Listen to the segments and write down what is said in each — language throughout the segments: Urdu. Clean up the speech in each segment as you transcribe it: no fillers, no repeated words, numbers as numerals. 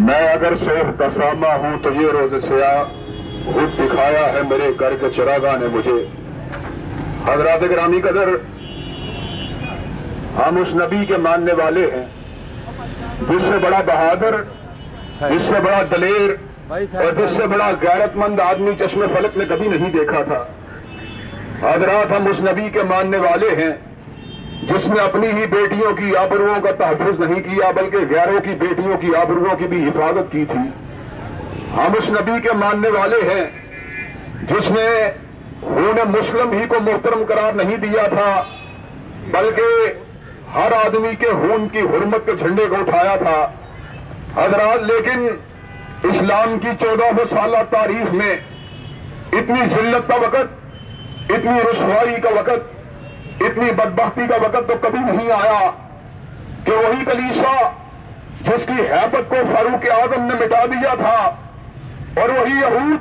میں اگر صبح تسامہ ہوں تو یہ روز سیاہ خود دکھایا ہے میرے گھر کے چراغاں نے مجھے۔ حضرات گرامی قدر، ہم اس نبی کے ماننے والے ہیں جس سے بڑا بہادر، جس سے بڑا دلیر اور جس سے بڑا غیرت مند آدمی چشم فلک نے کبھی نہیں دیکھا تھا۔ حضرات، ہم اس نبی کے ماننے والے ہیں جس نے اپنی ہی بیٹیوں کی آبروؤں کا تحفظ نہیں کیا بلکہ غیروں کی بیٹیوں کی آبروؤں کی بھی حفاظت کی تھی۔ ہم اس نبی کے ماننے والے ہیں جس نے خون مسلم ہی کو محترم قرار نہیں دیا تھا بلکہ ہر آدمی کے خون کی حرمت کے جھنڈے کو اٹھایا تھا۔ حضرات، لیکن اسلام کی 1400 سالہ تاریخ میں اتنی ذلت کا وقت، اتنی رسوائی کا وقت، اتنی بدبختی کا وقت تو کبھی نہیں آیا کہ وہی کلیسا جس کی ہیبت کو فاروق اعظم نے مٹا دیا تھا اور وہی یہود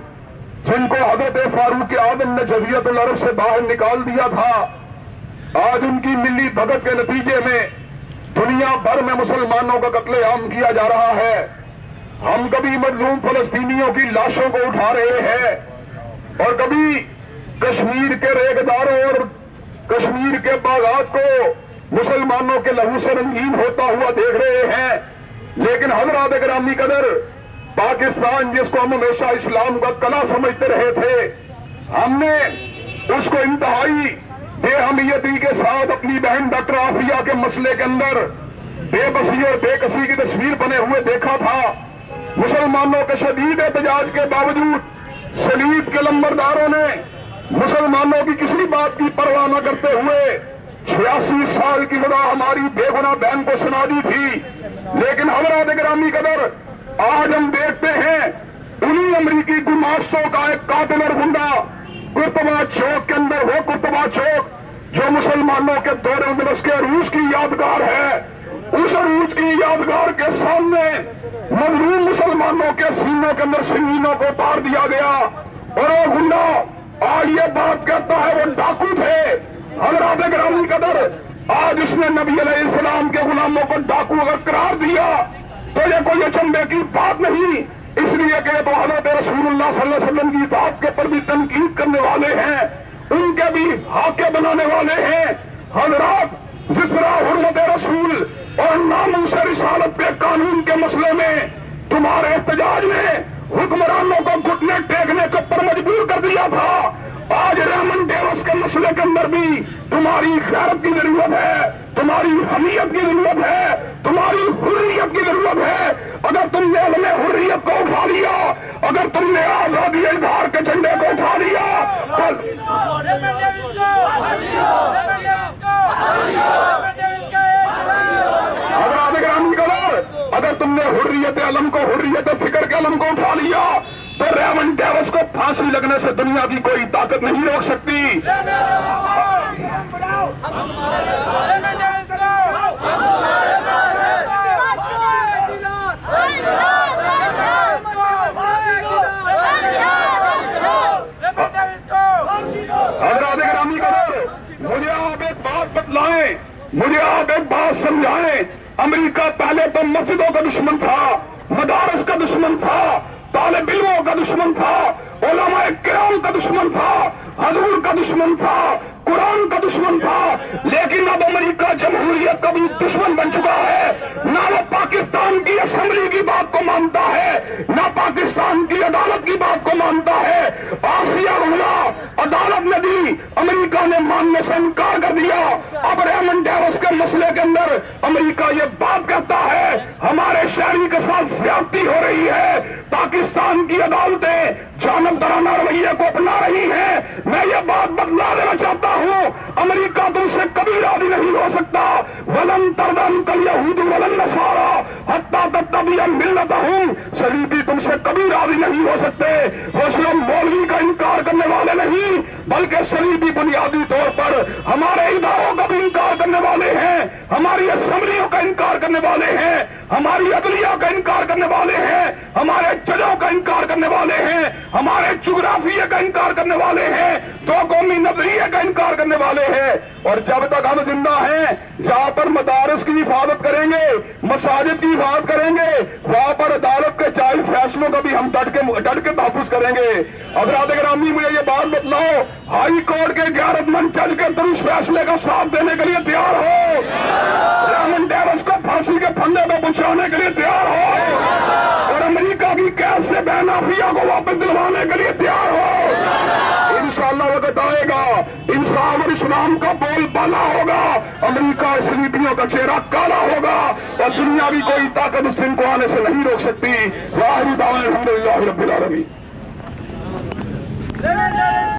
جن کو حضرت فاروق اعظم نے جزیرۃ العرب سے باہر نکال دیا تھا، آج ان کی ملی بھگت کے نتیجے میں دنیا بھر میں مسلمانوں کا قتل عام کیا جا رہا ہے۔ ہم کبھی مظلوم فلسطینیوں کی لاشوں کو اٹھا رہے ہیں اور کبھی کشمیر کے ریگداروں اور کشمیر کے باغات کو مسلمانوں کے لہو سے رنگین ہوتا ہوا دیکھ رہے ہیں۔ لیکن حضرات گرامی قدر، پاکستان جس کو ہم ہمیشہ اسلام کا کلا سمجھتے رہے تھے، ہم نے اس کو انتہائی بے اہمیتی کے ساتھ اپنی بہن ڈاکٹر عافیہ کے مسئلے کے اندر بے بسی اور بے کسی کی تصویر بنے ہوئے دیکھا تھا۔ مسلمانوں کے شدید احتجاج کے باوجود صلیب کے لمبرداروں نے مسلمانوں کی کسی بات کی پرواہ نہ کرتے ہوئے 86 سال کی سزا ہماری بے گناہ بہن کو سنا دی تھی۔ لیکن حضرات گرامی قدر، آج ہم دیکھتے ہیں انہی امریکی گماشتوں کا ایک قاتل اور گنڈا قرطبہ چوک کے اندر، وہ قرطبہ چوک جو مسلمانوں کے دور اندلس کے عروج کی یادگار ہے، اس عروج کی یادگار کے سامنے مظلوم مسلمانوں کے سینوں کے اندر سنگینوں کو اتار دیا گیا اور وہ گنڈا آج یہ بات کہتا ہے وہ ڈاکو تھے۔ حضرات گرامی قدر، آج اس نے نبی علیہ السلام کے غلاموں کو ڈاکو اگر قرار دیا تو یہ کوئی اچنبے کی بات نہیں، اس لیے کہ تو حضرت رسول اللہ صلی اللہ علیہ وسلم کی بات کے پر بھی تنقید کرنے والے ہیں، ان کے بھی حاکے بنانے والے ہیں۔ حضرات، جس طرح حرمت رسول اور ناموس رسالت پہ قانون کے مسئلے میں تمہارے احتجاج نے حکمرانوں کو گھٹنے ٹیکنے کے پر مجبور کر دیا تھا، آج ریمن ڈیوس کے مسئلے کے اندر بھی تمہاری غیرت کی ضرورت ہے، تمہاری حمیت کی ضرورت ہے، تمہاری حریت کی ضرورت ہے۔ اگر تم نے علم حریت کو اٹھا لیا، اگر تم نے آزادی اظہار کے جھنڈے کو اٹھا لیا، اگر تم نے حریت علم کو، حریت فکر کے علم کو اٹھا لیا تو ریمن ڈیوس کو پھانسی لگنے سے دنیا کی کوئی طاقت نہیں روک سکتی۔ حضرات گرامی قدر، مجھے آپ ایک بات بتلائیں، مجھے آپ ایک بات سمجھائیں۔ امریکہ پہلے تو مسجدوں کا دشمن تھا، مدارس کا دشمن تھا، طالب علموں کا دشمن تھا، علماء کرام کا دشمن تھا، حضور کا دشمن تھا، قرآن کا دشمن تھا، لیکن اب امریکہ جمہوریت کا بھی دشمن بن چکا ہے۔ نہ وہ پاکستان کی اسمبلی کی بات کو مانتا ہے، نہ پاکستان کی عدالت کی بات کو مانتا ہے۔ آسیہ بنگلہ عدالت نے دی، امریکہ نے ماننے سے انکار کر دیا۔ اب ریمن ڈیوس کے مسئلے کے اندر امریکہ یہ بات کہتا ہے ہمارے شہری کے ساتھ زیادتی ہو رہی ہے، پاکستان کی عدالتیں جانبدارانہ رویے کو اپنا رہی ہیں۔ میں یہ بات بتلا دینا چاہتا ہوں، امریکہ تم سے کبھی راضی نہیں ہو سکتا۔ وَلَن تَرْضَ عَنْكَ الْيَهُودُ وَلَا النَّصَارَىٰ حَتَّىٰ تَتَّبِعَ مِلَّتَهُمْ، صلیبی تم سے کبھی راضی نہیں ہو سکتے۔ وہ صرف مولوی کا انکار کرنے والے نہیں بلکہ صلیبی بنیادی طور پر ہمارے اداروں کا بھی انکار کرنے والے ہیں، ہماری اسمبلیوں کا انکار کرنے والے ہیں، ہماری عدلیہ کا انکار کرنے والے ہیں، ہمارے ججوں کا کا انکار کرنے والے ہیں، ہمارے جغرافیے کا انکار کرنے والے ہیں، دو قومی نظریے کا انکار کرنے والے ہیں۔ اور جب تک ہم زندہ ہیں، جہاں پر مدارس کی حفاظت کریں گے، مساجد کی حفاظت کریں گے، وہاں پر عدالت کے جائز فیصلوں کا بھی ہم ڈٹ کے تحفظ کریں گے۔ حضرات گرامی، مجھے یہ بات بتلاؤ، ہائی کورٹ کے غیرت مند جج کے درست فیصلے کا ساتھ دینے کے لیے تیار ہو؟ ریمن ڈیوس کو پھانسی کے پھندے پہ پہنچانے کے لیے تیار ہو؟ اور امریکہ کی قید سے بین عافیہ کو واپس دلوانے کے لیے تیار ہو؟ انشاءاللہ وقت آئے گا، انصاف اور اسلام کا بول بالا ہوگا، امریکہ اسلیپیوں کا چہرہ کالا ہوگا، اور دنیا کی کوئی طاقت اس دن کو آنے سے نہیں روک سکتی۔ واحد دعوانا الحمدللہ رب العالمین۔